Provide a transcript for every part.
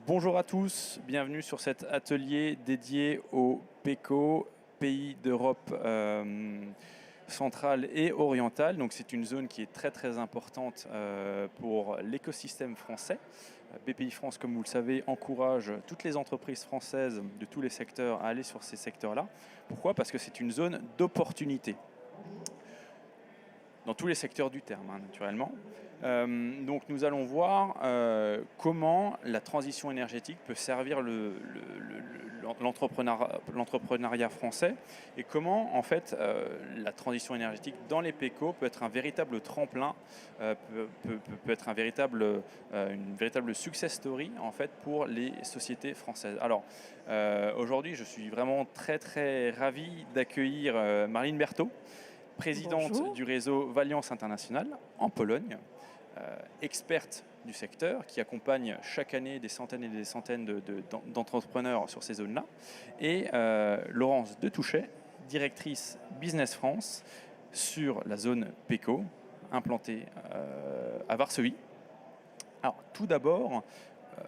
Bonjour à tous, bienvenue sur cet atelier dédié aux PECO, pays d'Europe centrale et orientale. Donc c'est une zone qui est très très importante pour l'écosystème français. BPI France, comme vous le savez, encourage toutes les entreprises françaises de tous les secteurs à aller sur ces secteurs-là. Pourquoi ? Parce que c'est une zone d'opportunité. Dans tous les secteurs du terme, naturellement. Donc nous allons voir comment la transition énergétique peut servir l'entrepreneuriat français et comment en fait la transition énergétique dans les PECO peut être un véritable tremplin, peut être une véritable success story en fait pour les sociétés françaises. Alors aujourd'hui je suis vraiment très très ravi d'accueillir Marlene Berthaud, présidente Bonjour. du réseau Valiance International en Pologne, experte du secteur qui accompagne chaque année des centaines et des centaines d'entrepreneurs sur ces zones-là, et Laurence Detouchet, directrice Business France sur la zone PECO, implantée à Varsovie. Alors tout d'abord,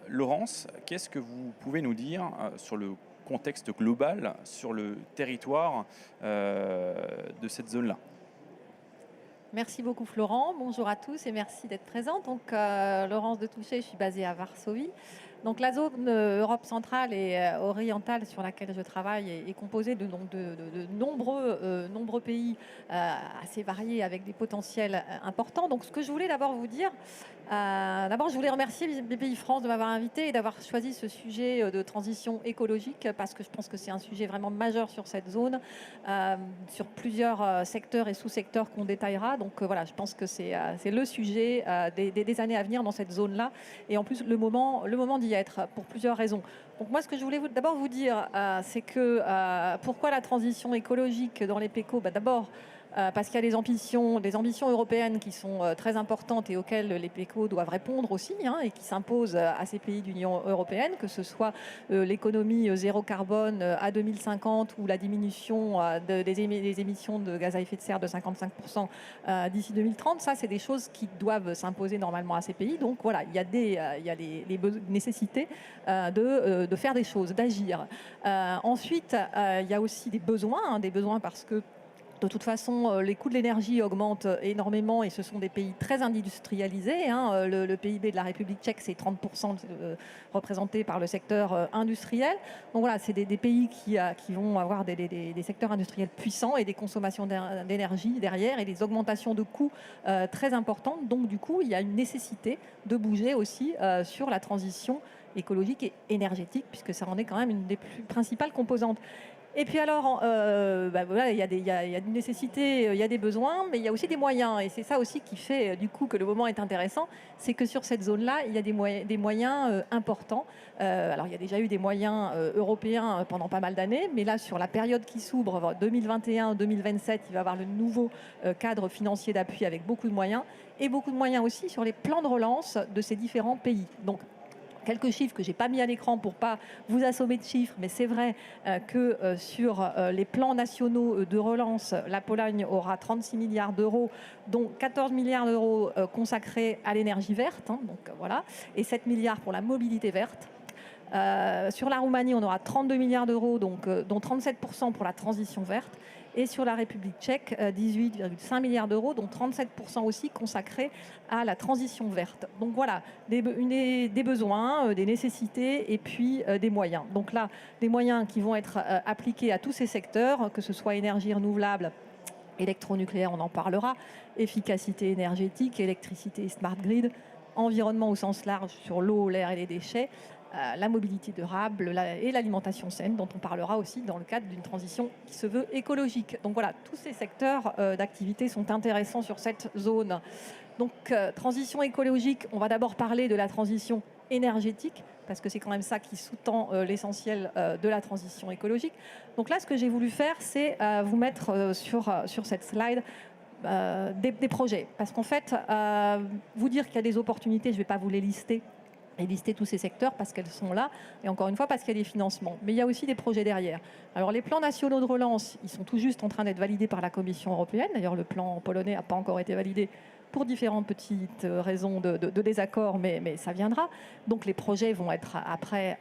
Laurence, qu'est-ce que vous pouvez nous dire sur le contexte global, sur le territoire de cette zone-là? Merci beaucoup Florent, bonjour à tous et merci d'être présent. Donc Laurence Detouchet, je suis basée à Varsovie. Donc la zone Europe centrale et orientale sur laquelle je travaille est composée de nombreux pays assez variés avec des potentiels importants. Donc ce que je voulais d'abord vous dire, d'abord je voulais remercier BPI France de m'avoir invité et d'avoir choisi ce sujet de transition écologique parce que je pense que c'est un sujet vraiment majeur sur cette zone, sur plusieurs secteurs et sous-secteurs qu'on détaillera. Donc voilà, je pense que c'est le sujet des années à venir dans cette zone-là et en plus le moment d'y être pour plusieurs raisons. Donc moi, ce que je voulais d'abord vous dire, c'est que pourquoi la transition écologique dans les PECO ? D'abord, parce qu'il y a des ambitions européennes qui sont très importantes et auxquelles les PECO doivent répondre aussi, et qui s'imposent à ces pays d'Union européenne, que ce soit l'économie zéro carbone à 2050 ou la diminution des émissions de gaz à effet de serre de 55% d'ici 2030. Ça, c'est des choses qui doivent s'imposer normalement à ces pays. Donc voilà, il y a les nécessités de faire des choses, d'agir. Ensuite, il y a aussi des besoins parce que de toute façon, les coûts de l'énergie augmentent énormément et ce sont des pays très industrialisés. Le PIB de la République tchèque, c'est 30% représenté par le secteur industriel. Donc voilà, c'est des pays qui vont avoir des secteurs industriels puissants et des consommations d'énergie derrière et des augmentations de coûts très importantes. Donc du coup, il y a une nécessité de bouger aussi sur la transition écologique et énergétique, puisque ça en est quand même une des plus principales composantes. Et puis alors, voilà, il y a une nécessité, il y a des besoins, mais il y a aussi des moyens. Et c'est ça aussi qui fait du coup que le moment est intéressant, c'est que sur cette zone-là, il y a des moyens importants. Alors il y a déjà eu des moyens européens pendant pas mal d'années, mais là sur la période qui s'ouvre, 2021-2027, il va y avoir le nouveau cadre financier d'appui avec beaucoup de moyens, et beaucoup de moyens aussi sur les plans de relance de ces différents pays. Donc quelques chiffres que je n'ai pas mis à l'écran pour ne pas vous assommer de chiffres, mais c'est vrai que sur les plans nationaux de relance, la Pologne aura 36 milliards d'euros, dont 14 milliards d'euros consacrés à l'énergie verte, donc voilà, et 7 milliards pour la mobilité verte. Sur la Roumanie, on aura 32 milliards d'euros, dont 37% pour la transition verte. Et sur la République tchèque, 18,5 milliards d'euros, dont 37% aussi consacrés à la transition verte. Donc voilà, des besoins, des nécessités et puis des moyens. Donc là, des moyens qui vont être appliqués à tous ces secteurs, que ce soit énergie renouvelable, électronucléaire, on en parlera, efficacité énergétique, électricité et smart grid, environnement au sens large sur l'eau, l'air et les déchets, la mobilité durable et l'alimentation saine, dont on parlera aussi dans le cadre d'une transition qui se veut écologique. Donc voilà, tous ces secteurs d'activité sont intéressants sur cette zone. Donc transition écologique, on va d'abord parler de la transition énergétique, parce que c'est quand même ça qui sous-tend l'essentiel de la transition écologique. Donc là, ce que j'ai voulu faire, c'est vous mettre sur cette slide des projets. Parce qu'en fait, vous dire qu'il y a des opportunités, je ne vais pas vous les lister et lister tous ces secteurs parce qu'elles sont là, et encore une fois parce qu'il y a des financements. Mais il y a aussi des projets derrière. Alors les plans nationaux de relance, ils sont tout juste en train d'être validés par la Commission européenne. D'ailleurs, le plan polonais n'a pas encore été validé. pour différentes petites raisons de désaccord, mais ça viendra. Donc les projets vont être après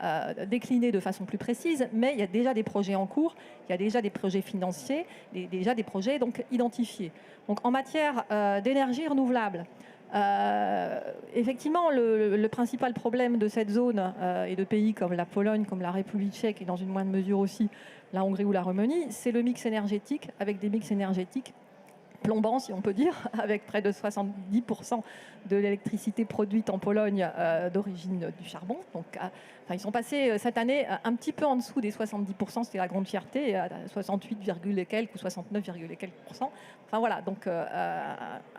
déclinés de façon plus précise, mais il y a déjà des projets en cours, il y a déjà des projets financiers, déjà des projets donc identifiés. Donc en matière d'énergie renouvelable, effectivement, le principal problème de cette zone et de pays comme la Pologne, comme la République tchèque et dans une moindre mesure aussi la Hongrie ou la Roumanie, c'est le mix énergétique, avec des mix énergétiques plombant, si on peut dire, avec près de 70% de l'électricité produite en Pologne d'origine du charbon. Donc, ils sont passés cette année un petit peu en dessous des 70%, c'était la grande fierté, à 68, et quelques ou 69, et quelques %. Enfin voilà, donc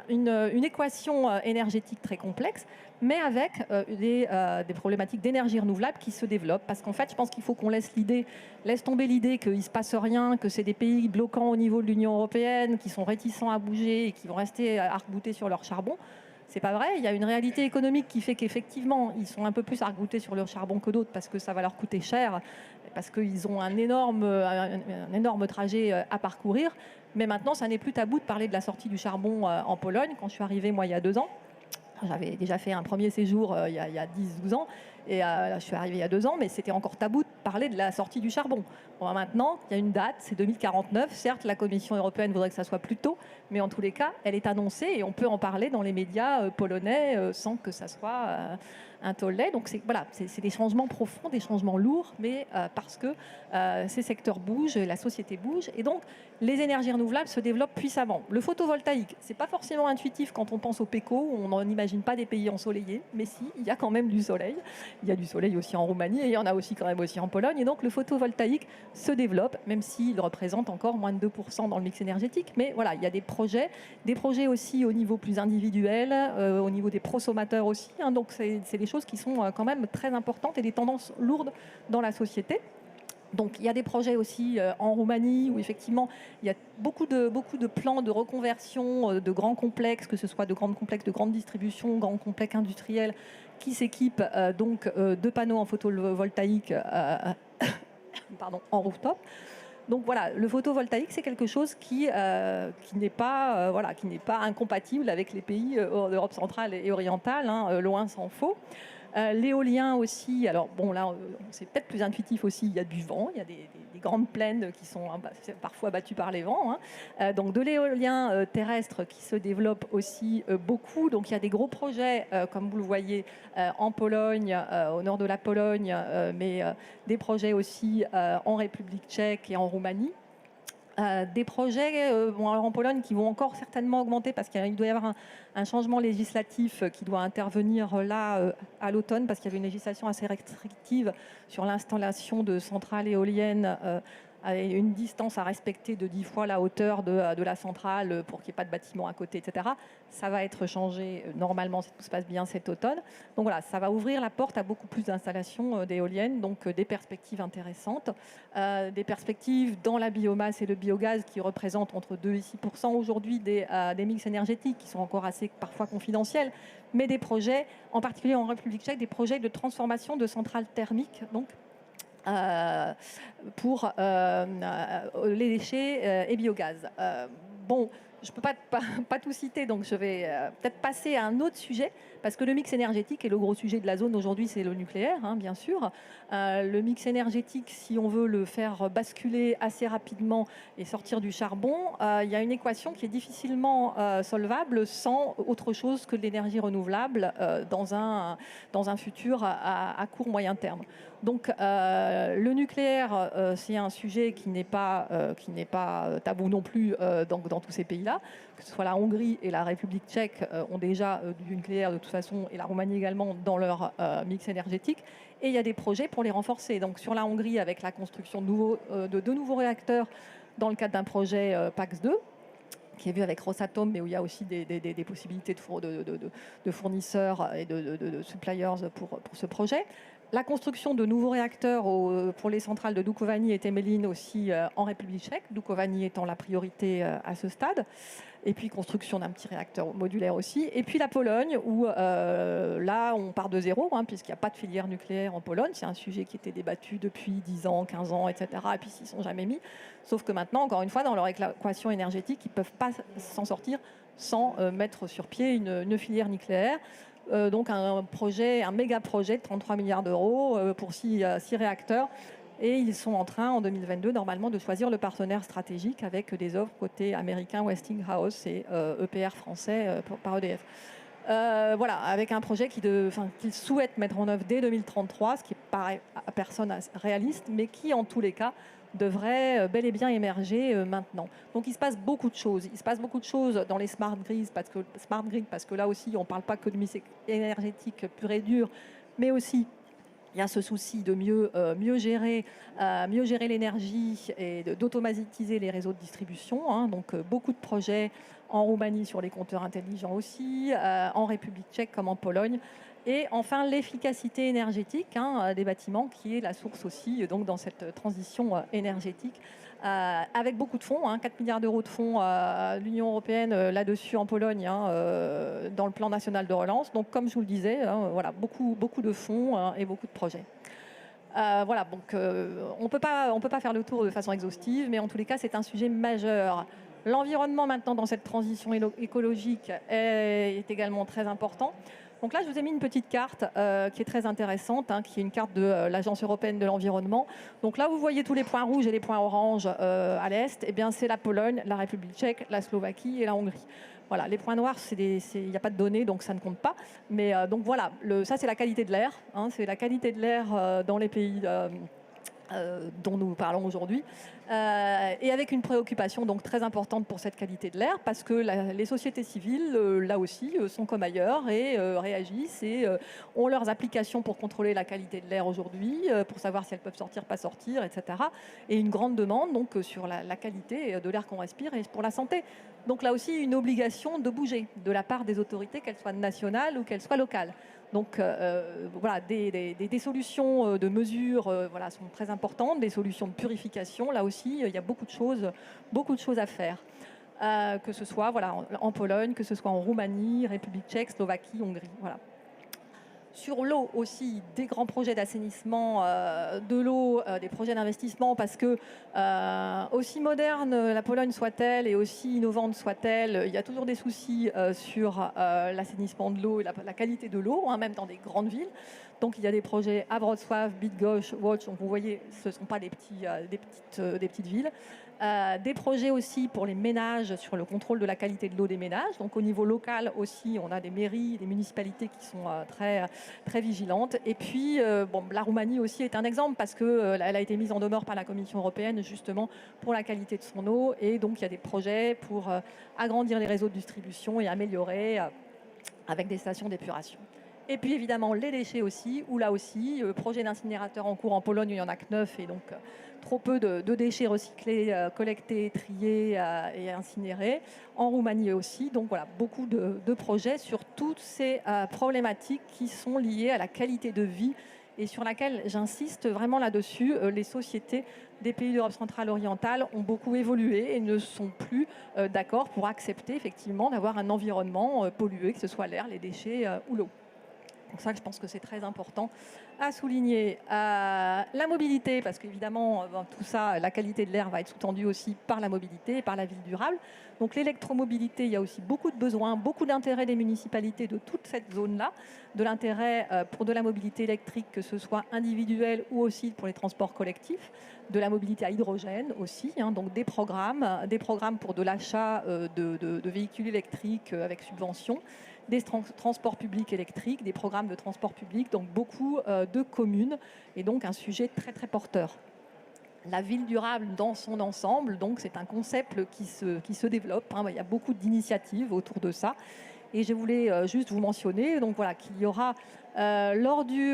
une équation énergétique très complexe, mais avec des problématiques d'énergie renouvelable qui se développent. Parce qu'en fait, je pense qu'il faut qu'on laisse tomber l'idée qu'il ne se passe rien, que c'est des pays bloquants au niveau de l'Union européenne, qui sont réticents à bouger et qui vont rester arc-boutés sur leur charbon. C'est pas vrai. Il y a une réalité économique qui fait qu'effectivement, ils sont un peu plus arc-boutés sur leur charbon que d'autres parce que ça va leur coûter cher, parce qu'ils ont un énorme trajet à parcourir. Mais maintenant, ça n'est plus tabou de parler de la sortie du charbon en Pologne. Quand je suis arrivée, moi, il y a 2 ans, j'avais déjà fait un premier séjour il y a 10-12 ans. Et je suis arrivée il y a 2 ans, mais c'était encore tabou de parler de la sortie du charbon. Bon, maintenant, il y a une date, c'est 2049. Certes, la Commission européenne voudrait que ça soit plus tôt, mais en tous les cas, elle est annoncée et on peut en parler dans les médias polonais sans que ça soit un tollé. Donc c'est des changements profonds, des changements lourds, mais parce que ces secteurs bougent, la société bouge, et donc les énergies renouvelables se développent puissamment. Le photovoltaïque, c'est pas forcément intuitif quand on pense au PECO, où on n'imagine pas des pays ensoleillés, mais si, il y a quand même du soleil. Il y a du soleil aussi en Roumanie et il y en a aussi quand même aussi en Pologne. Et donc le photovoltaïque se développe, même s'il représente encore moins de 2% dans le mix énergétique. Mais voilà, il y a des projets aussi au niveau plus individuel, au niveau des prosommateurs aussi. Donc c'est des choses qui sont quand même très importantes et des tendances lourdes dans la société. Donc il y a des projets aussi en Roumanie où effectivement il y a beaucoup de plans de reconversion de grands complexes, que ce soit de grands complexes de grande distribution, grands complexes industriels, qui s'équipent donc de panneaux en photovoltaïque en rooftop. Donc voilà, le photovoltaïque, c'est quelque chose qui n'est pas incompatible avec les pays d'Europe centrale et orientale, loin s'en faut. L'éolien aussi, alors bon là c'est peut-être plus intuitif aussi, il y a du vent, il y a des grandes plaines qui sont parfois battues par les vents. Donc de l'éolien terrestre qui se développe aussi beaucoup. Donc il y a des gros projets, comme vous le voyez, en Pologne, au nord de la Pologne, mais des projets aussi en République tchèque et en Roumanie. Des projets en Pologne qui vont encore certainement augmenter parce qu'il doit y avoir un changement législatif qui doit intervenir là à l'automne, parce qu'il y avait une législation assez restrictive sur l'installation de centrales éoliennes à une distance à respecter de 10 fois la hauteur de la centrale pour qu'il n'y ait pas de bâtiment à côté, etc. Ça va être changé normalement si tout se passe bien cet automne. Donc voilà, ça va ouvrir la porte à beaucoup plus d'installations d'éoliennes, donc des perspectives intéressantes, des perspectives dans la biomasse et le biogaz qui représentent entre 2 et 6% aujourd'hui des mix énergétiques qui sont encore assez parfois confidentiels, mais des projets, en particulier en République tchèque, des projets de transformation de centrales thermiques, donc pour les déchets et biogaz. Bon, je ne peux pas tout citer, donc je vais peut-être passer à un autre sujet, parce que le mix énergétique et le gros sujet de la zone aujourd'hui, c'est le nucléaire, bien sûr. Le mix énergétique, si on veut le faire basculer assez rapidement et sortir du charbon, il y a une équation qui est difficilement solvable sans autre chose que de l'énergie renouvelable dans un futur à court moyen terme. Donc le nucléaire, c'est un sujet qui n'est pas tabou non plus dans tous ces pays-là, que ce soit la Hongrie et la République tchèque ont déjà du nucléaire de toute façon, et la Roumanie également dans leur mix énergétique. Et il y a des projets pour les renforcer. Donc sur la Hongrie, avec la construction de 2 nouveaux réacteurs dans le cadre d'un projet PAX2, qui est vu avec Rosatom, mais où il y a aussi des possibilités de fournisseurs et de suppliers pour ce projet. La construction de nouveaux réacteurs pour les centrales de Dukovany et Temelín aussi en République tchèque, Dukovany étant la priorité à ce stade. Et puis construction d'un petit réacteur modulaire aussi. Et puis la Pologne, où là on part de zéro, puisqu'il n'y a pas de filière nucléaire en Pologne. C'est un sujet qui était débattu depuis 10 ans, 15 ans, etc. Et puis ils ne sont jamais mis. Sauf que maintenant, encore une fois, dans leur équation énergétique, ils ne peuvent pas s'en sortir sans mettre sur pied une filière nucléaire. Donc un méga projet de 33 milliards d'euros pour 6 réacteurs. Et ils sont en train, en 2022, normalement, de choisir le partenaire stratégique avec des offres côté américain, Westinghouse et EPR français par EDF. Voilà, avec un projet qu'ils souhaitent mettre en œuvre dès 2033, ce qui paraît à personne réaliste, mais qui, en tous les cas, devrait bel et bien émerger maintenant. Donc il se passe beaucoup de choses. Il se passe beaucoup de choses dans les smart grids, parce que là aussi, on ne parle pas que de mix énergétique pur et dur, mais aussi il y a ce souci de mieux gérer l'énergie et d'automatiser les réseaux de distribution. Hein. Donc beaucoup de projets en Roumanie sur les compteurs intelligents aussi, en République tchèque comme en Pologne. Et enfin, l'efficacité énergétique des bâtiments, qui est la source aussi donc, dans cette transition énergétique. Avec beaucoup de fonds, 4 milliards d'euros de fonds l'Union européenne là-dessus en Pologne, dans le plan national de relance. Donc, comme je vous le disais, voilà, beaucoup de fonds et beaucoup de projets. Voilà, donc on ne peut pas faire le tour de façon exhaustive, mais en tous les cas, c'est un sujet majeur. L'environnement maintenant dans cette transition écologique est également très important. Donc là, je vous ai mis une petite carte qui est très intéressante, qui est une carte de l'Agence européenne de l'environnement. Donc là, vous voyez tous les points rouges et les points oranges à l'est. Eh bien, c'est la Pologne, la République tchèque, la Slovaquie et la Hongrie. Voilà, les points noirs, il n'y a pas de données, donc ça ne compte pas. Mais donc voilà, ça c'est la qualité de l'air. C'est la qualité de l'air dans les pays dont nous parlons aujourd'hui, et avec une préoccupation donc très importante pour cette qualité de l'air, parce que les sociétés civiles, là aussi, sont comme ailleurs et réagissent et ont leurs applications pour contrôler la qualité de l'air aujourd'hui, pour savoir si elles peuvent sortir, pas sortir, etc. Et une grande demande donc sur la qualité de l'air qu'on respire et pour la santé. Donc là aussi, une obligation de bouger de la part des autorités, qu'elles soient nationales ou qu'elles soient locales. Donc voilà, des solutions de mesure voilà, sont très importantes, des solutions de purification. Là aussi, il y a beaucoup de choses à faire. Que ce soit voilà, en Pologne, que ce soit en Roumanie, République tchèque, Slovaquie, Hongrie. Voilà. Sur l'eau aussi, des grands projets d'assainissement de l'eau, des projets d'investissement, parce que aussi moderne la Pologne soit-elle et aussi innovante soit-elle, il y a toujours des soucis sur l'assainissement de l'eau et la qualité de l'eau, même dans des grandes villes. Donc il y a des projets à Wrocław, Bydgoszcz, Łódź. Donc vous voyez, ce ne sont pas des petites villes. Des projets aussi pour les ménages sur le contrôle de la qualité de l'eau des ménages. Donc au niveau local aussi, on a des mairies, des municipalités qui sont très vigilantes. Et puis la Roumanie aussi est un exemple parce qu'elle a été mise en demeure par la Commission européenne justement pour la qualité de son eau. Et donc il y a des projets pour agrandir les réseaux de distribution et améliorer avec des stations d'épuration. Et puis évidemment les déchets aussi, où là aussi, projet d'incinérateur en cours en Pologne, il n'y en a que 9 et donc trop peu de déchets recyclés, collectés, triés et incinérés. En Roumanie aussi, donc voilà, beaucoup de projets sur toutes ces problématiques qui sont liées à la qualité de vie et sur laquelle j'insiste vraiment là-dessus. Les sociétés des pays d'Europe centrale orientale ont beaucoup évolué et ne sont plus d'accord pour accepter effectivement d'avoir un environnement pollué, que ce soit l'air, les déchets ou l'eau. Donc ça, je pense que c'est très important à souligner. La mobilité, parce qu'évidemment, tout ça, la qualité de l'air va être sous-tendue aussi par la mobilité et par la ville durable. Donc l'électromobilité, il y a aussi beaucoup de besoins, beaucoup d'intérêt des municipalités de toute cette zone-là, de l'intérêt pour de la mobilité électrique, que ce soit individuelle ou aussi pour les transports collectifs, de la mobilité à hydrogène aussi, donc des programmes pour de l'achat de véhicules électriques avec subvention, des transports publics électriques, des programmes de transport public, donc beaucoup de communes, et donc un sujet très très porteur. La ville durable dans son ensemble, donc c'est un concept qui se développe, il y a beaucoup d'initiatives autour de ça. Et je voulais juste vous mentionner donc voilà, qu'il y aura lors du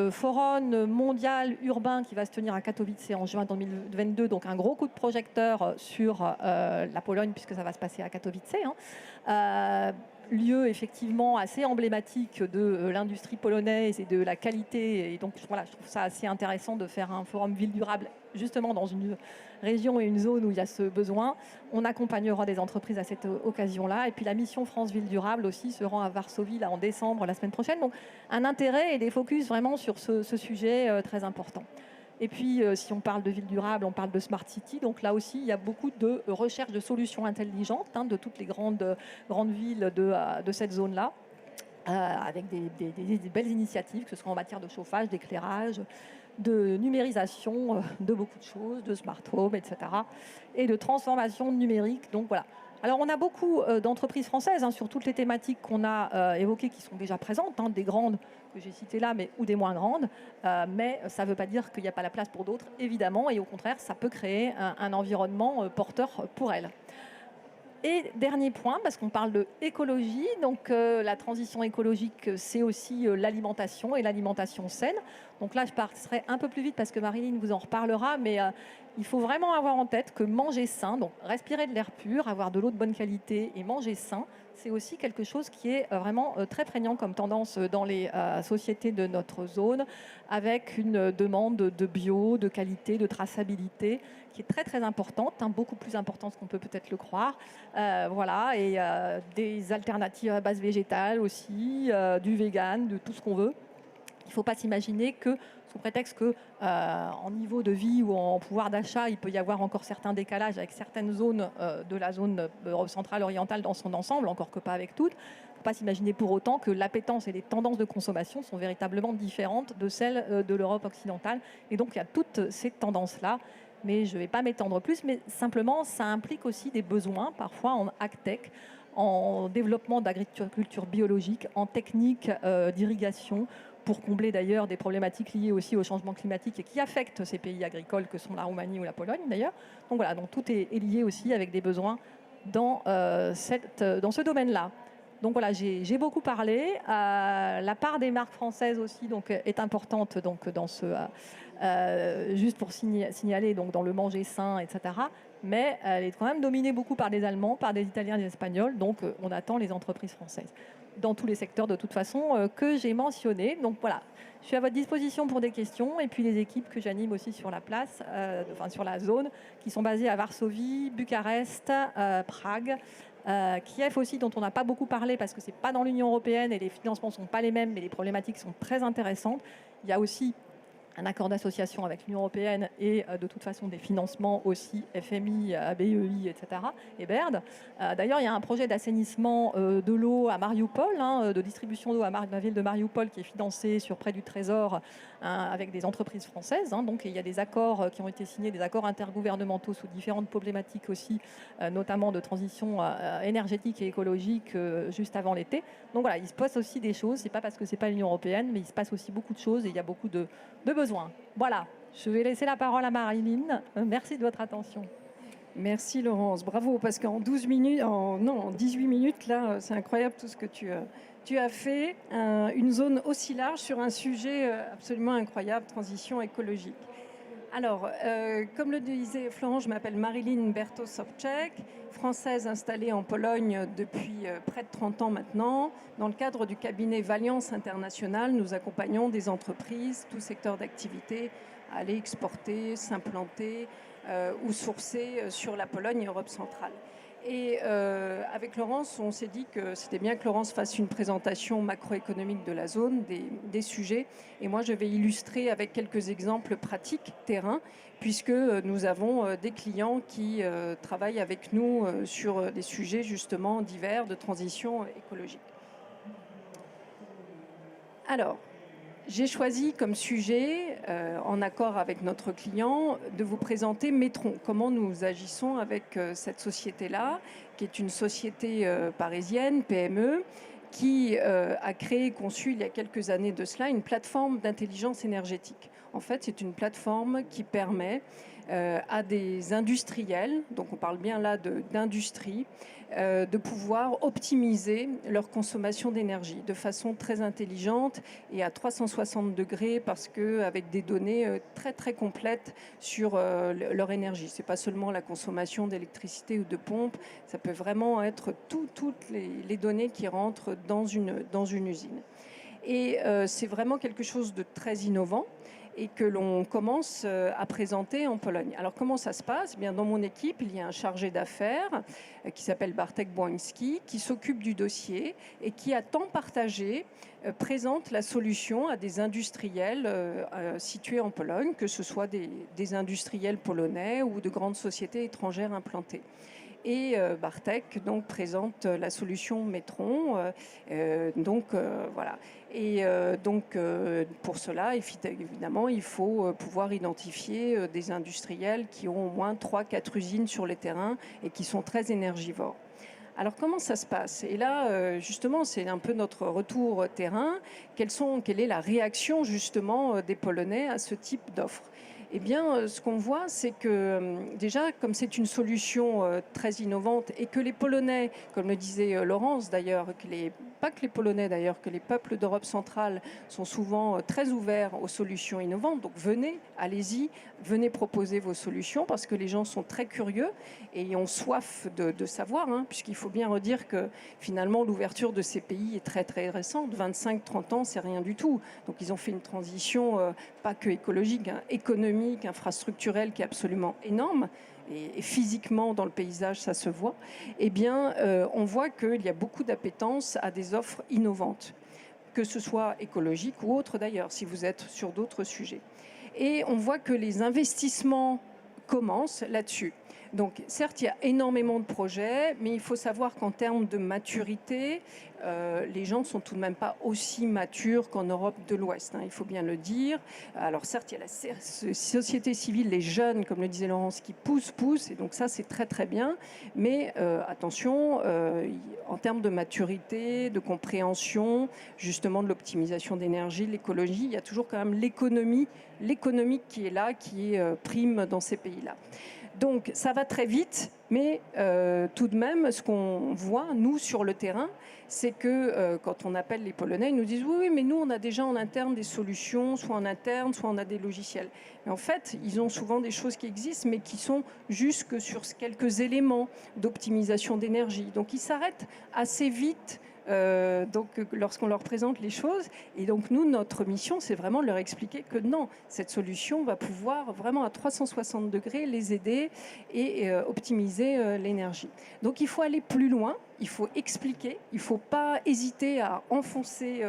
Forum mondial urbain qui va se tenir à Katowice en juin 2022, donc un gros coup de projecteur sur la Pologne, puisque ça va se passer à Katowice, lieu effectivement assez emblématique de l'industrie polonaise et de la qualité. Et donc voilà, je trouve ça assez intéressant de faire un forum ville durable justement dans une région et une zone où il y a ce besoin. On accompagnera des entreprises à cette occasion-là. Et puis la mission France Ville Durable aussi se rend à Varsovie là, en décembre, la semaine prochaine. Donc un intérêt et des focus vraiment sur ce sujet très important. Et puis, si on parle de ville durable, on parle de Smart City. Donc là aussi, il y a beaucoup de recherche de solutions intelligentes de toutes les grandes villes de cette zone-là. Avec des belles initiatives, que ce soit en matière de chauffage, d'éclairage, de numérisation de beaucoup de choses, de smart home, etc. et de transformation numérique. Donc voilà. Alors on a beaucoup d'entreprises françaises sur toutes les thématiques qu'on a évoquées qui sont déjà présentes, des grandes que j'ai citées là, ou des moins grandes. Mais ça ne veut pas dire qu'il n'y a pas la place pour d'autres, évidemment, et au contraire, ça peut créer un environnement porteur pour elles. Et dernier point, parce qu'on parle de écologie, donc la transition écologique, c'est aussi l'alimentation et l'alimentation saine. Donc là, je passerai un peu plus vite parce que Marilyn vous en reparlera, mais il faut vraiment avoir en tête que manger sain, donc respirer de l'air pur, avoir de l'eau de bonne qualité et manger sain, c'est aussi quelque chose qui est vraiment très prégnant comme tendance dans les sociétés de notre zone, avec une demande de bio, de qualité, de traçabilité, qui est très très importante, beaucoup plus importante qu'on peut peut-être le croire. Voilà, et des alternatives à base végétale aussi, du vegan, de tout ce qu'on veut. Il ne faut pas s'imaginer que, sous prétexte que en niveau de vie ou en pouvoir d'achat, il peut y avoir encore certains décalages avec certaines zones de la zone centrale orientale dans son ensemble, encore que pas avec toutes. Il ne faut pas s'imaginer pour autant que l'appétence et les tendances de consommation sont véritablement différentes de celles de l'Europe occidentale. Et donc, il y a toutes ces tendances-là. Mais je ne vais pas m'étendre plus, mais simplement, ça implique aussi des besoins, parfois en agtech, en développement d'agriculture biologique, en technique d'irrigation, pour combler d'ailleurs des problématiques liées aussi au changement climatique et qui affectent ces pays agricoles que sont la Roumanie ou la Pologne d'ailleurs. Donc voilà, donc tout est lié aussi avec des besoins dans ce domaine-là. Donc voilà, j'ai beaucoup parlé. La part des marques françaises aussi est importante dans ce... juste pour signaler donc, dans le manger sain, etc. Mais elle est quand même dominée beaucoup par des Allemands, par des Italiens, des Espagnols. Donc on attend les entreprises françaises dans tous les secteurs de toute façon que j'ai mentionnés. Donc voilà, je suis à votre disposition pour des questions. Et puis les équipes que j'anime aussi sur la place, sur la zone, qui sont basées à Varsovie, Bucarest, Prague, Kiev aussi, dont on n'a pas beaucoup parlé parce que ce n'est pas dans l'Union européenne et les financements ne sont pas les mêmes, mais les problématiques sont très intéressantes. Il y a aussi un accord d'association avec l'Union européenne et de toute façon des financements aussi, FMI, BEI, etc. et BERD. D'ailleurs, il y a un projet d'assainissement de l'eau à Mariupol, de distribution d'eau à la ville de Mariupol qui est financé sur près du Trésor avec des entreprises françaises. Donc il y a des accords qui ont été signés, des accords intergouvernementaux sous différentes problématiques aussi, notamment de transition énergétique et écologique juste avant l'été. Donc voilà, il se passe aussi des choses. C'est pas parce que c'est pas l'Union européenne, mais il se passe aussi beaucoup de choses et il y a beaucoup de besoins. Voilà, je vais laisser la parole à Marilyn. Merci de votre attention. Merci Laurence, bravo, parce qu'en 18 minutes, là, c'est incroyable tout ce que tu as fait. Une zone aussi large sur un sujet absolument incroyable, transition écologique. Alors, comme le disait Florence, je m'appelle Marilyn Bertosowczyk, française installée en Pologne depuis près de 30 ans maintenant. Dans le cadre du cabinet Valiance International, nous accompagnons des entreprises, tout secteur d'activité, à aller exporter, s'implanter ou sourcer sur la Pologne et Europe centrale. Et avec Laurence, on s'est dit que c'était bien que Laurence fasse une présentation macroéconomique de la zone, des sujets. Et moi, je vais illustrer avec quelques exemples pratiques, terrain, puisque nous avons des clients qui travaillent avec nous sur des sujets justement divers de transition écologique. Alors, j'ai choisi comme sujet, en accord avec notre client, de vous présenter Metron. Comment nous agissons avec cette société-là, qui est une société parisienne, PME, qui a créé et conçu il y a quelques années de cela une plateforme d'intelligence énergétique. En fait, c'est une plateforme qui permet à des industriels, donc on parle bien là d'industrie, de pouvoir optimiser leur consommation d'énergie de façon très intelligente et à 360 degrés parce qu'avec des données très très complètes sur leur énergie. Ce n'est pas seulement la consommation d'électricité ou de pompe, ça peut vraiment être toutes les données qui rentrent dans une usine. Et c'est vraiment quelque chose de très innovant. et que l'on commence à présenter en Pologne. Alors comment ça se passe? Eh bien, dans mon équipe, il y a un chargé d'affaires qui s'appelle Bartek Błański, qui s'occupe du dossier et qui, à temps partagé, présente la solution à des industriels situés en Pologne, que ce soit des industriels polonais ou de grandes sociétés étrangères implantées. Et Bartek donc présente la solution Metron. Voilà. Et pour cela, évidemment, il faut pouvoir identifier des industriels qui ont au moins 3-4 usines sur les terrains et qui sont très énergivores. Alors comment ça se passe? Et là, justement, c'est un peu notre retour terrain. Quelle est la réaction justement des Polonais à ce type d'offre? Eh bien, ce qu'on voit, c'est que déjà, comme c'est une solution très innovante et que les Polonais, comme le disait Laurence d'ailleurs, pas que les Polonais d'ailleurs, que les peuples d'Europe centrale sont souvent très ouverts aux solutions innovantes. Donc venez, allez-y, venez proposer vos solutions parce que les gens sont très curieux et ont soif de savoir, hein, puisqu'il faut bien redire que finalement l'ouverture de ces pays est très très récente. 25-30 ans, c'est rien du tout. Donc ils ont fait une transition pas que écologique, hein, économique, infrastructurelle qui est absolument énorme. Et physiquement dans le paysage, ça se voit, eh bien, on voit qu'il y a beaucoup d'appétence à des offres innovantes, que ce soit écologiques ou autres d'ailleurs, si vous êtes sur d'autres sujets. Et on voit que les investissements commencent là-dessus. Donc, certes, il y a énormément de projets, mais il faut savoir qu'en termes de maturité, les gens ne sont tout de même pas aussi matures qu'en Europe de l'Ouest, hein, il faut bien le dire. Alors, certes, il y a la société civile, les jeunes, comme le disait Laurence, qui poussent, et donc ça, c'est très, très bien. Mais attention, en termes de maturité, de compréhension, justement de l'optimisation d'énergie, l'écologie, il y a toujours quand même l'économique qui est là, qui prime dans ces pays-là. Donc ça va très vite, mais tout de même, ce qu'on voit, nous, sur le terrain, c'est que quand on appelle les Polonais, ils nous disent oui, mais nous, on a déjà en interne des solutions, soit en interne, soit on a des logiciels. Mais en fait, ils ont souvent des choses qui existent, mais qui sont juste que sur quelques éléments d'optimisation d'énergie. Donc ils s'arrêtent assez vite. Lorsqu'on leur présente les choses. Et donc, nous, notre mission, c'est vraiment de leur expliquer que non, cette solution va pouvoir vraiment à 360 degrés les aider et optimiser l'énergie. Donc, il faut aller plus loin. Il faut expliquer, il ne faut pas hésiter à enfoncer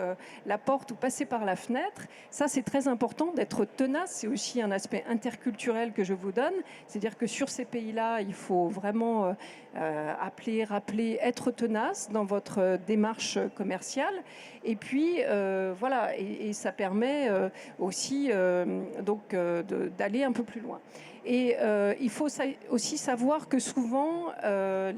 la porte ou passer par la fenêtre. Ça, c'est très important d'être tenace. C'est aussi un aspect interculturel que je vous donne. C'est-à-dire que sur ces pays-là, il faut vraiment appeler, rappeler, être tenace dans votre démarche commerciale. Et puis, voilà, et ça permet aussi d'aller un peu plus loin. Et il faut aussi savoir que souvent,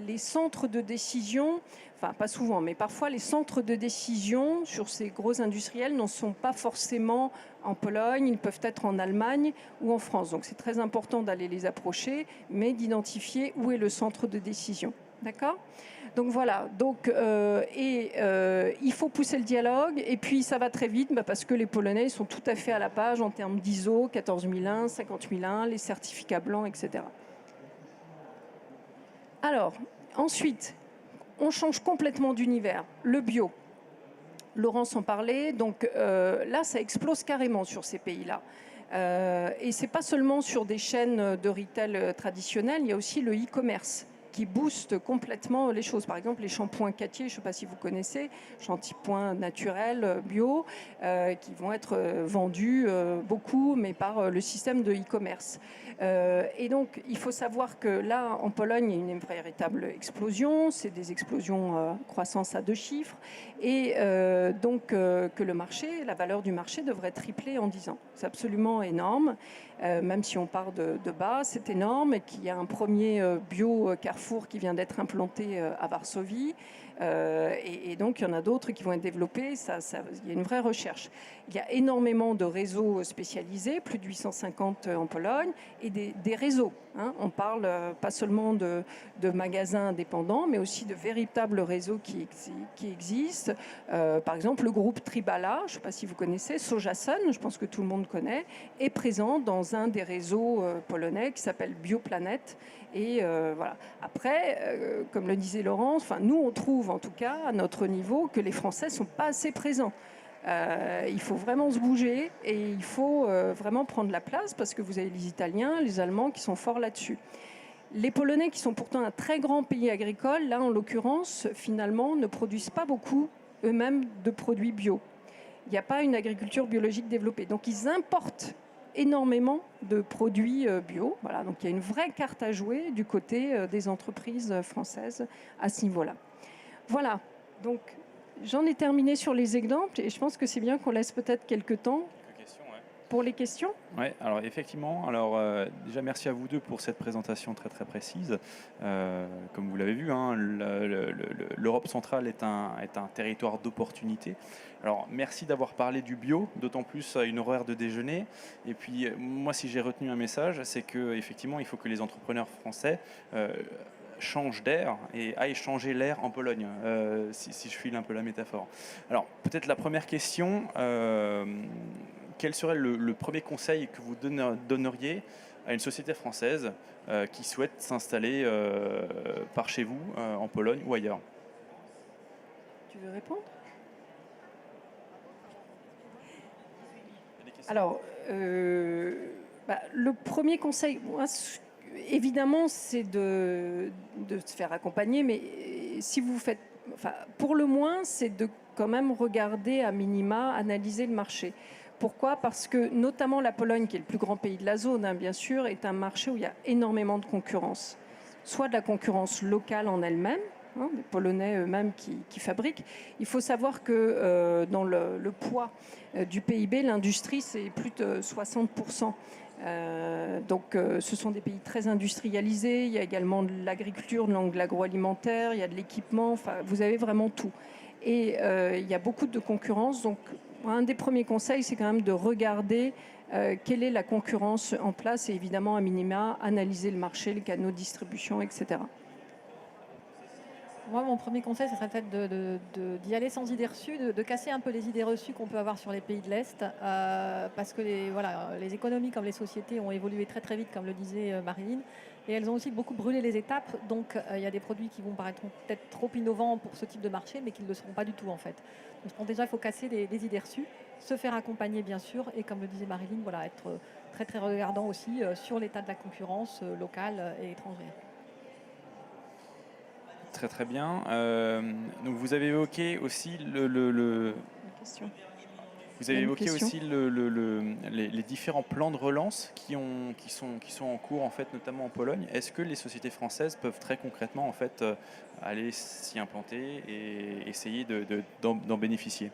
les centres de décision, enfin pas souvent, mais parfois les centres de décision sur ces gros industriels n'en sont pas forcément en Pologne, ils peuvent être en Allemagne ou en France. Donc c'est très important d'aller les approcher, mais d'identifier où est le centre de décision. D'accord ? Donc voilà, il faut pousser le dialogue et puis ça va très vite parce que les Polonais sont tout à fait à la page en termes d'ISO, 14001, 50001, les certificats blancs, etc. Alors, ensuite, on change complètement d'univers, le bio. Laurence en parlait, donc là ça explose carrément sur ces pays-là. Et c'est pas seulement sur des chaînes de retail traditionnelles, il y a aussi le e-commerce qui booste complètement les choses. Par exemple, les shampoings Cattier, je ne sais pas si vous connaissez, shampoings naturels, bio, qui vont être vendus beaucoup, mais par le système de e-commerce. Et donc, il faut savoir que là, en Pologne, il y a une véritable explosion. C'est des explosions croissance à 2 chiffres. Et que le marché, la valeur du marché devrait tripler en 10 ans. C'est absolument énorme. Même si on part de bas, c'est énorme. Et qu'il y a un premier bio Carrefour qui vient d'être implanté à Varsovie. Et donc, il y en a d'autres qui vont être développés. Il y a une vraie recherche. Il y a énormément de réseaux spécialisés, plus de 850 en Pologne, et des réseaux. Hein. On parle pas seulement de magasins indépendants, mais aussi de véritables réseaux qui existent. Par exemple, le groupe Tribala, je ne sais pas si vous connaissez, Sojasun, je pense que tout le monde connaît, est présent dans un des réseaux polonais qui s'appelle Bioplanet. Et voilà. Après, comme le disait Laurence, nous on trouve en tout cas à notre niveau que les Français ne sont pas assez présents. Il faut vraiment se bouger et il faut vraiment prendre la place parce que vous avez les Italiens, les Allemands qui sont forts là-dessus. Les Polonais, qui sont pourtant un très grand pays agricole, là en l'occurrence, finalement, ne produisent pas beaucoup eux-mêmes de produits bio. Il n'y a pas une agriculture biologique développée. Donc ils importent énormément de produits bio. Voilà, donc il y a une vraie carte à jouer du côté des entreprises françaises à ce niveau-là. Voilà, donc j'en ai terminé sur les exemples et je pense que c'est bien qu'on laisse peut-être quelques temps pour les questions. Oui, alors effectivement, déjà merci à vous deux pour cette présentation très très précise. Comme vous l'avez vu, hein, l'Europe centrale est un territoire d'opportunité. Alors merci d'avoir parlé du bio, d'autant plus à une horaire de déjeuner. Et puis moi, si j'ai retenu un message, c'est qu'effectivement, il faut que les entrepreneurs français changent d'air et aillent changer l'air en Pologne, si je file un peu la métaphore. Alors peut-être la première question. Quel serait le premier conseil que vous donneriez à une société française qui souhaite s'installer par chez vous, en Pologne ou ailleurs? Tu veux répondre? Alors, le premier conseil, moi, évidemment, c'est de se faire accompagner, mais si vous faites, pour le moins, c'est de quand même regarder à minima, analyser le marché. Pourquoi? Parce que notamment la Pologne, qui est le plus grand pays de la zone, hein, bien sûr, est un marché où il y a énormément de concurrence. Soit de la concurrence locale en elle-même, hein, des Polonais eux-mêmes qui fabriquent. Il faut savoir que dans le poids du PIB, l'industrie, c'est plus de 60%. Donc ce sont des pays très industrialisés. Il y a également de l'agriculture, de l'agroalimentaire, il y a de l'équipement. Enfin, vous avez vraiment tout. Et il y a beaucoup de concurrence. Donc un des premiers conseils, c'est quand même de regarder quelle est la concurrence en place et évidemment, à minima, analyser le marché, les canaux de distribution, etc. Moi, mon premier conseil, ce serait peut-être d'y aller sans idées reçues, de casser un peu les idées reçues qu'on peut avoir sur les pays de l'Est, parce que les économies comme les sociétés ont évolué très très vite, comme le disait Marilyn, et elles ont aussi beaucoup brûlé les étapes. Donc, il y a des produits qui vont paraître peut-être trop innovants pour ce type de marché, mais qui ne le seront pas du tout en fait. Donc, je pense déjà, il faut casser les idées reçues, se faire accompagner bien sûr, et comme le disait Marilyn, voilà, être très très regardant aussi sur l'état de la concurrence locale et étrangère. Très très bien. Donc vous avez évoqué aussi les différents plans de relance qui sont en cours en fait, notamment en Pologne. Est-ce que les sociétés françaises peuvent très concrètement en fait aller s'y implanter et essayer d'en bénéficier?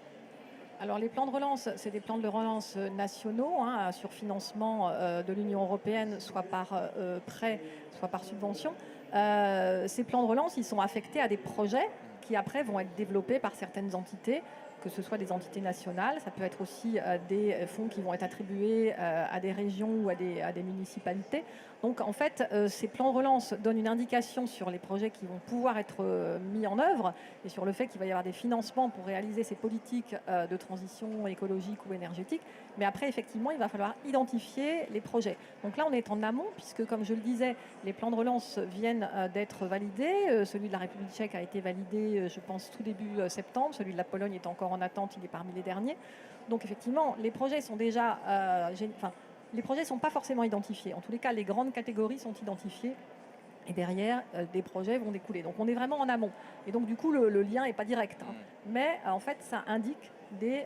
Alors les plans de relance, c'est des plans de relance nationaux, hein, sur financement de l'Union européenne, soit par prêt, soit par subvention. Ces plans de relance, ils sont affectés à des projets qui après vont être développés par certaines entités, que ce soit des entités nationales, ça peut être aussi des fonds qui vont être attribués à des régions ou à des municipalités. Donc en fait, ces plans de relance donnent une indication sur les projets qui vont pouvoir être mis en œuvre et sur le fait qu'il va y avoir des financements pour réaliser ces politiques de transition écologique ou énergétique. Mais après, effectivement, il va falloir identifier les projets. Donc là, on est en amont, puisque, comme je le disais, les plans de relance viennent d'être validés. Celui de la République tchèque a été validé, je pense, tout début septembre. Celui de la Pologne est encore en attente, il est parmi les derniers. Donc effectivement, les projets sont déjà... les projets ne sont pas forcément identifiés. En tous les cas, les grandes catégories sont identifiées. Et derrière, des projets vont découler. Donc on est vraiment en amont. Et donc du coup, le lien n'est pas direct. Hein. Mais en fait, ça indique des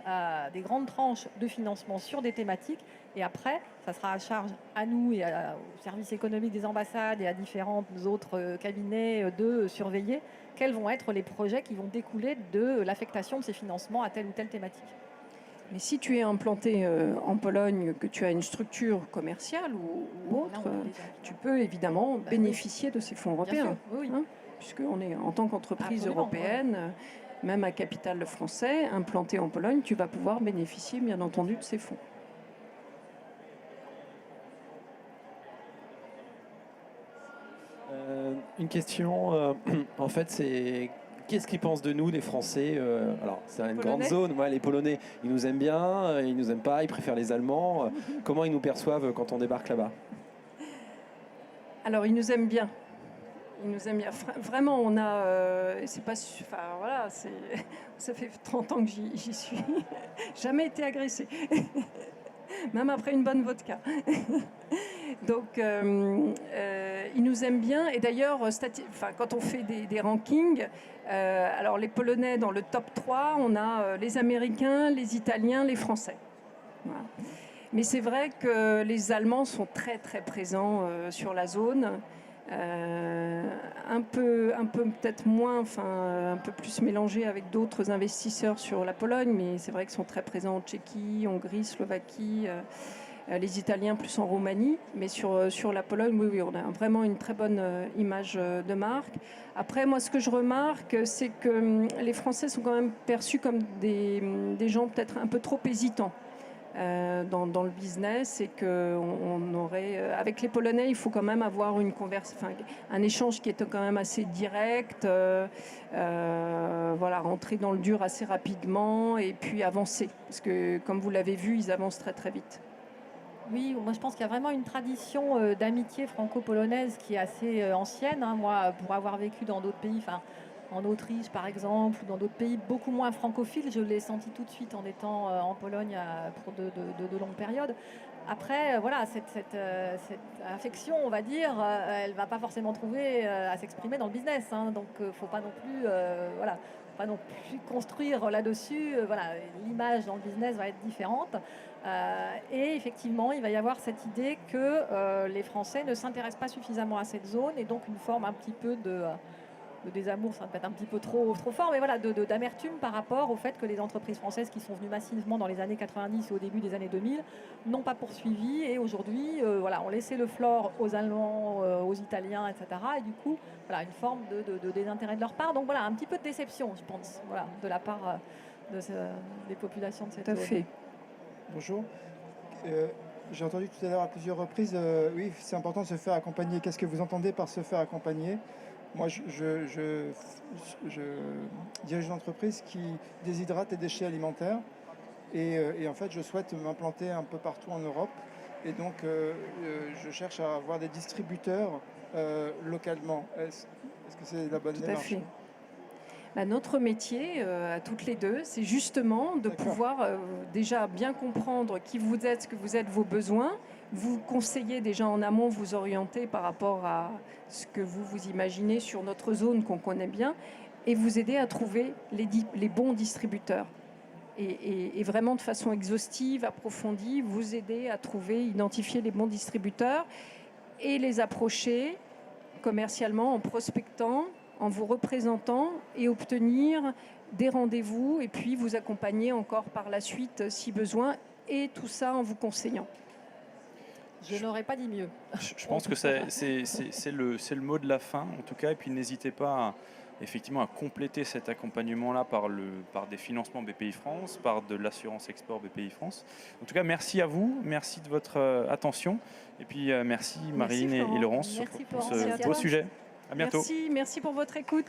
grandes tranches de financement sur des thématiques. Et après, ça sera à charge à nous et au service économique des ambassades et à différents autres cabinets de surveiller quels vont être les projets qui vont découler de l'affectation de ces financements à telle ou telle thématique. Mais si tu es implanté en Pologne, que tu as une structure commerciale ou autre, tu peux évidemment bénéficier de ces fonds européens. Oui. Hein, puisqu'on est en tant qu'entreprise européenne, même à capital français, implanté en Pologne, tu vas pouvoir bénéficier bien entendu de ces fonds. Une question, en fait, c'est... Qu'est-ce qu'ils pensent de nous, les Français? Alors, c'est une grande zone. Ouais, les Polonais, ils nous aiment bien, ils nous aiment pas, ils préfèrent les Allemands. Comment ils nous perçoivent quand on débarque là-bas? Alors, ils nous aiment bien. Ils nous aiment bien. Vraiment, on a. C'est pas. Enfin, voilà, ça fait 30 ans que j'y suis. Jamais été agressée. Même après une bonne vodka. Donc, ils nous aiment bien. Et d'ailleurs, quand on fait des rankings, alors les Polonais dans le top 3, on a les Américains, les Italiens, les Français. Voilà. Mais c'est vrai que les Allemands sont très très présents sur la zone. Un peu peut-être moins, un peu plus mélangé avec d'autres investisseurs sur la Pologne, mais c'est vrai qu'ils sont très présents en Tchéquie, Hongrie, Slovaquie, les Italiens plus en Roumanie, mais sur la Pologne, oui, on a vraiment une très bonne image de marque. Après, moi, ce que je remarque, c'est que les Français sont quand même perçus comme des gens peut-être un peu trop hésitants. Dans le business, et qu'on aurait avec les Polonais, il faut quand même avoir un échange qui est quand même assez direct, voilà, rentrer dans le dur assez rapidement et puis avancer, parce que comme vous l'avez vu, ils avancent très très vite. Oui, moi je pense qu'il y a vraiment une tradition d'amitié franco-polonaise qui est assez ancienne, hein. Moi, pour avoir vécu dans d'autres pays, en Autriche par exemple, ou dans d'autres pays beaucoup moins francophiles, je l'ai senti tout de suite en étant en Pologne pour de longues périodes. Après, voilà, cette affection, on va dire, elle ne va pas forcément trouver à s'exprimer dans le business, hein. Donc, il ne faut pas non plus, pas non plus construire là-dessus. Voilà, l'image dans le business va être différente. Et effectivement, il va y avoir cette idée que les Français ne s'intéressent pas suffisamment à cette zone, et donc une forme un petit peu de désamour, ça peut être un petit peu trop fort, mais voilà, d'amertume par rapport au fait que les entreprises françaises qui sont venues massivement dans les années 90 et au début des années 2000 n'ont pas poursuivi, et aujourd'hui ont laissé le floor aux Allemands, aux Italiens, etc. Et du coup, voilà, une forme de désintérêt de leur part. Donc voilà, un petit peu de déception, je pense, voilà, de la part des populations de cette zone. Tout à fait. Bonjour. J'ai entendu tout à l'heure à plusieurs reprises, oui, c'est important de se faire accompagner. Qu'est-ce que vous entendez par se faire accompagner ? Moi, je dirige une entreprise qui déshydrate les déchets alimentaires, et en fait, je souhaite m'implanter un peu partout en Europe. Et donc, je cherche à avoir des distributeurs localement. Est-ce que c'est la bonne démarche ? Tout à fait. Notre métier, à toutes les deux, c'est justement de pouvoir déjà bien comprendre qui vous êtes, ce que vous êtes, vos besoins, vous conseiller déjà en amont, vous orienter par rapport à ce que vous imaginez sur notre zone qu'on connaît bien, et vous aider à trouver les bons distributeurs. Et vraiment de façon exhaustive, approfondie, vous aider à identifier les bons distributeurs et les approcher commercialement en prospectant, en vous représentant, et obtenir des rendez-vous, et puis vous accompagner encore par la suite si besoin, et tout ça en vous conseillant. Je n'aurais pas dit mieux. Je pense que c'est le mot de la fin, en tout cas. Et puis n'hésitez pas effectivement à compléter cet accompagnement-là par des financements BPI France, par de l'assurance export BPI France. En tout cas, merci à vous, merci de votre attention. Et puis merci Marilyn et Laurence pour ce beau sujet. À bientôt. Merci pour votre écoute.